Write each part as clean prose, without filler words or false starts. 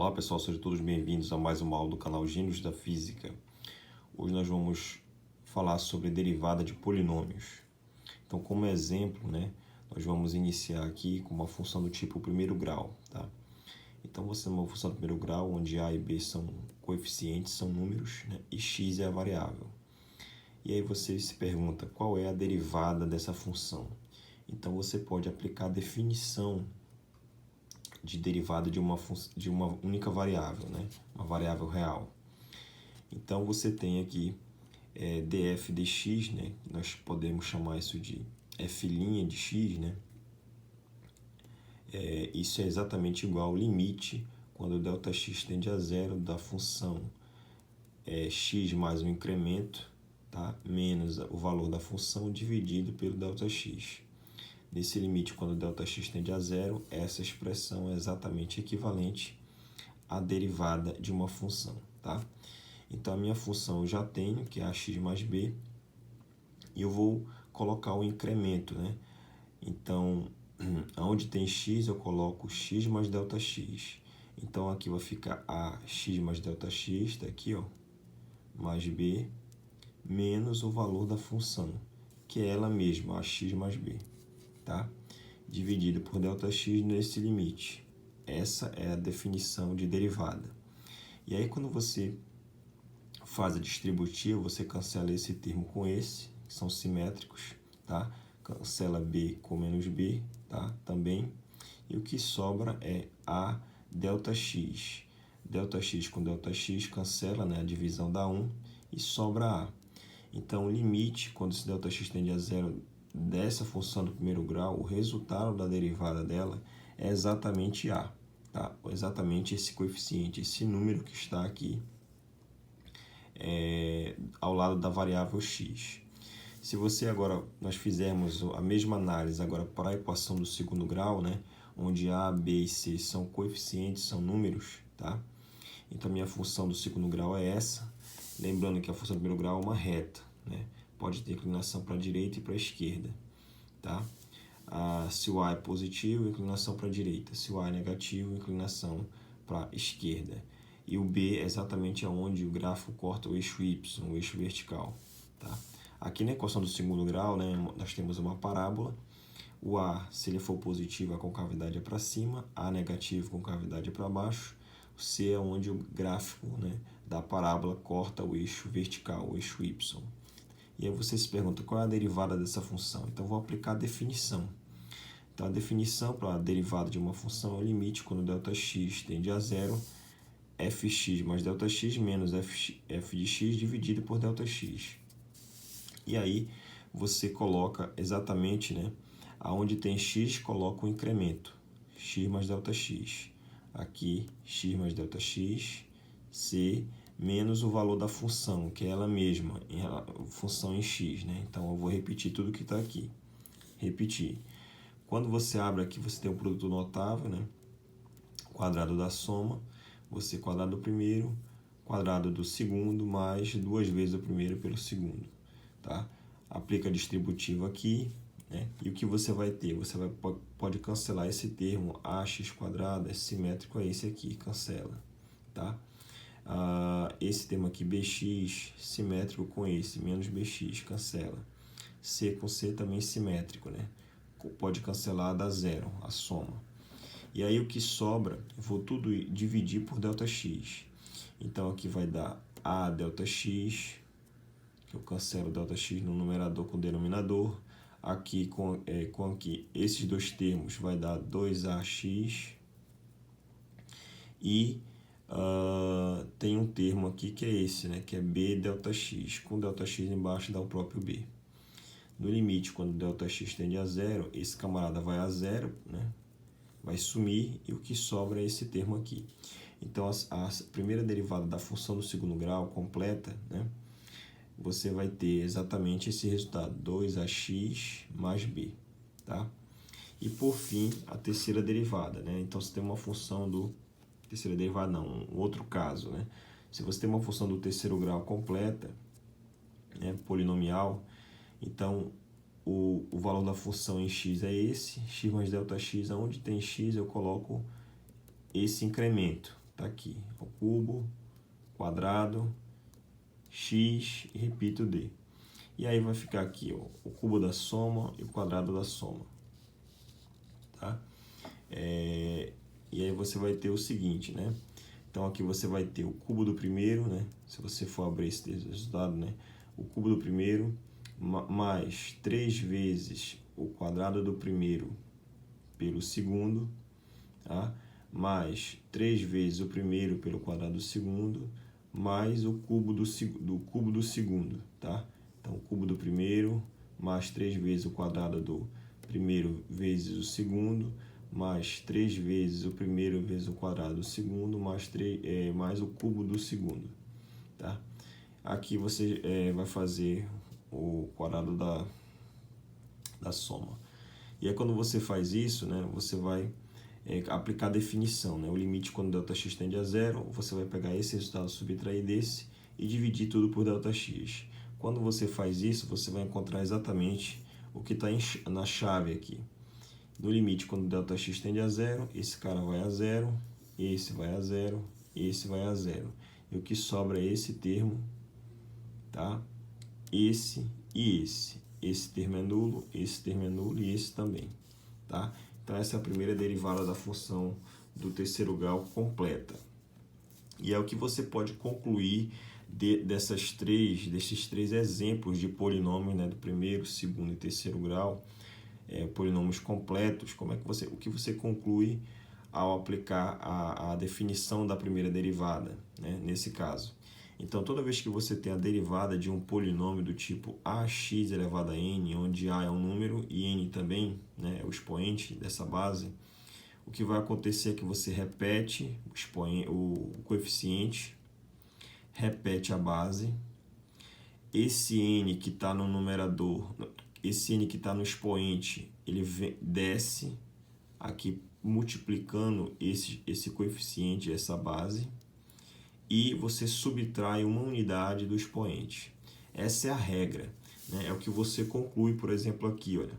Olá pessoal, sejam todos bem-vindos a mais uma aula do canal Gênios da Física. Hoje nós vamos falar sobre derivada de polinômios. Então, como exemplo, nós vamos iniciar aqui com uma função do tipo primeiro grau. Tá? Então, você tem uma função do primeiro grau, onde a e b são coeficientes, são números, e x é a variável. E aí você se pergunta qual é a derivada dessa função. Então, você pode aplicar a definição de derivada de uma única variável, uma variável real. Então, você tem aqui df dx, nós podemos chamar isso de f' de x, isso é exatamente igual ao limite quando Δx tende a zero da função x mais um incremento, tá? Menos o valor da função dividido pelo Δx. Nesse limite, quando Δx tende a zero, essa expressão é exatamente equivalente à derivada de uma função. Tá? Então, a minha função eu já tenho, que é a x mais b, e eu vou colocar o incremento. Então, onde tem x, eu coloco x mais Δx. Então, aqui vai ficar a x mais Δx, está aqui, ó, mais b, menos o valor da função, que é ela mesma, a x mais b. Tá? Dividido por Δx nesse limite. Essa é a definição de derivada. E aí, quando você faz a distributiva, você cancela esse termo com esse, que são simétricos, tá? Cancela b com menos b, tá? Também. E o que sobra é a Δx. Δx com Δx cancela, a divisão dá 1 e sobra a. Então, o limite, quando esse Δx tende a zero dessa função do primeiro grau, o resultado da derivada dela é exatamente a, tá? Exatamente esse coeficiente, esse número que está aqui ao lado da variável x. Se você agora, nós fizermos a mesma análise agora para a equação do segundo grau, onde a, b e c são coeficientes, são números, tá? Então, a minha função do segundo grau é essa. Lembrando que a função do primeiro grau é uma reta, pode ter inclinação para a direita e para a esquerda. Tá? Se o A é positivo, inclinação para a direita. Se o A é negativo, inclinação para a esquerda. E o B é exatamente onde o gráfico corta o eixo Y, o eixo vertical. Tá? Aqui na equação do segundo grau, nós temos uma parábola. O A, se ele for positivo, a concavidade é para cima. A negativo, a concavidade é para baixo. O C é onde o gráfico da parábola corta o eixo vertical, o eixo Y. E aí você se pergunta qual é a derivada dessa função. Então, vou aplicar a definição. Então, a definição para a derivada de uma função é o limite quando Δx tende a zero, fx mais Δx menos f de x dividido por Δx. E aí, você coloca exatamente, aonde tem x, coloca o incremento, x mais Δx. Aqui, x mais Δx, c menos o valor da função, que é ela mesma, função em x. Então, eu vou repetir tudo que está aqui. Repetir. Quando você abre aqui, você tem o produto notável, quadrado da soma, você quadrado do primeiro, quadrado do segundo, mais duas vezes o primeiro pelo segundo. Tá? Aplica a distributiva aqui, e o que você vai ter? Você pode cancelar esse termo, ax quadrado é simétrico a esse aqui, cancela. Tá? Esse termo aqui, bx, simétrico com esse, menos bx, cancela. C com C também simétrico, Pode cancelar, dá zero, a soma. E aí o que sobra, eu vou tudo dividir por Δx. Então aqui vai dar a Δx, que eu cancelo Δx no numerador com o denominador. Aqui com aqui, esses dois termos vai dar 2ax. E tem um termo aqui que é esse, que é b Δx. Com Δx embaixo dá o próprio b. No limite, quando Δx tende a zero, esse camarada vai a zero, vai sumir, e o que sobra é esse termo aqui. Então, a primeira derivada da função do segundo grau completa, você vai ter exatamente esse resultado, 2ax mais b. Tá? E, por fim, a terceira derivada. Então, você tem uma função do... Terceira derivada não, um outro caso. Se você tem uma função do terceiro grau completa, polinomial, então o valor da função em x é esse, x mais Δx, onde tem x eu coloco esse incremento, Tá aqui, o cubo, quadrado, x e repito d. E aí vai ficar aqui, ó, o cubo da soma e o quadrado da soma. Tá? E aí você vai ter o seguinte, né? Então aqui você vai ter o cubo do primeiro, né? Se você for abrir esse resultado, né? O cubo do primeiro mais 3 vezes o quadrado do primeiro pelo segundo, tá? Mais 3 vezes o primeiro pelo quadrado do segundo, mais o cubo do cubo do segundo, tá? Então, o cubo do primeiro mais 3 vezes o quadrado do primeiro vezes o segundo, mais 3 vezes o primeiro vezes o quadrado do segundo, mais o cubo do segundo, tá? Aqui você vai fazer o quadrado da soma. E aí, quando você faz isso, né, você vai aplicar a definição, né? O limite quando ΔX tende a zero, você vai pegar esse resultado, subtrair desse e dividir tudo por ΔX. Quando você faz isso, você vai encontrar exatamente o que está na chave aqui. No limite, quando ΔX tende a zero, esse cara vai a zero, esse vai a zero, esse vai a zero. E o que sobra é esse termo, tá? Esse e esse. Esse termo é nulo e esse também, tá? Então, essa é a primeira derivada da função do terceiro grau completa. E é o que você pode concluir desses três exemplos de polinômios, né, do primeiro, segundo e terceiro grau, polinômios completos. O que você conclui ao aplicar a definição da primeira derivada, né, nesse caso? Então, toda vez que você tem a derivada de um polinômio do tipo ax elevado a n, onde a é um número e n também, né, é o expoente dessa base, o que vai acontecer é que você repete o coeficiente, repete a base, esse n que está no numerador, esse n que está no expoente, ele desce aqui multiplicando esse coeficiente, essa base, e você subtrai uma unidade do expoente. Essa é a regra, né? É o que você conclui, por exemplo, aqui, olha.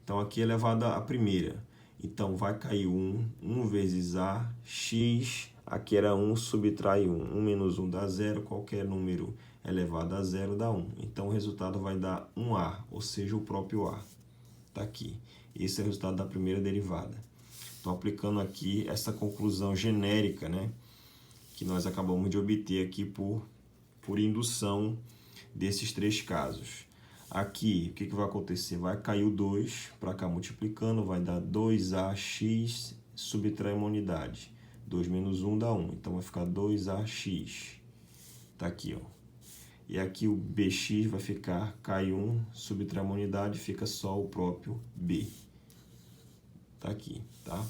Então, aqui é elevada a primeira. Então, vai cair 1 vezes a, x, aqui era 1, subtrai 1. 1 menos 1 dá 0, qualquer número elevado a 0 dá 1. Então, o resultado vai dar 1a, ou seja, o próprio a. Está aqui. Esse é o resultado da primeira derivada. Estou aplicando aqui essa conclusão genérica, né, que nós acabamos de obter aqui por indução desses três casos. Aqui, o que vai acontecer? Vai cair o 2 para cá multiplicando, vai dar 2ax, subtrai uma unidade. 2 menos 1 dá 1, então vai ficar 2ax. Está aqui, ó. E aqui o bx vai ficar, cai 1, subtrai uma unidade, fica só o próprio b. Está aqui, tá?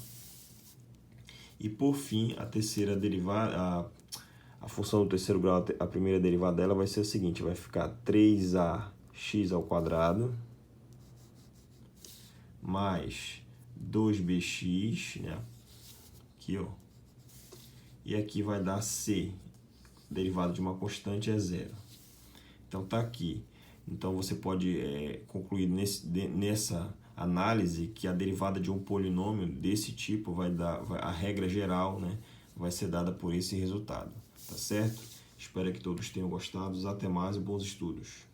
E por fim, a terceira derivada, a função do terceiro grau, a primeira derivada dela vai ser a seguinte, vai ficar 3ax ao quadrado mais 2bx, né? Aqui, ó. E aqui vai dar c, derivada de uma constante é zero. Então tá aqui. Então você pode concluir nessa análise que a derivada de um polinômio desse tipo a regra geral, né, vai ser dada por esse resultado, tá certo? Espero que todos tenham gostado. Até mais e bons estudos.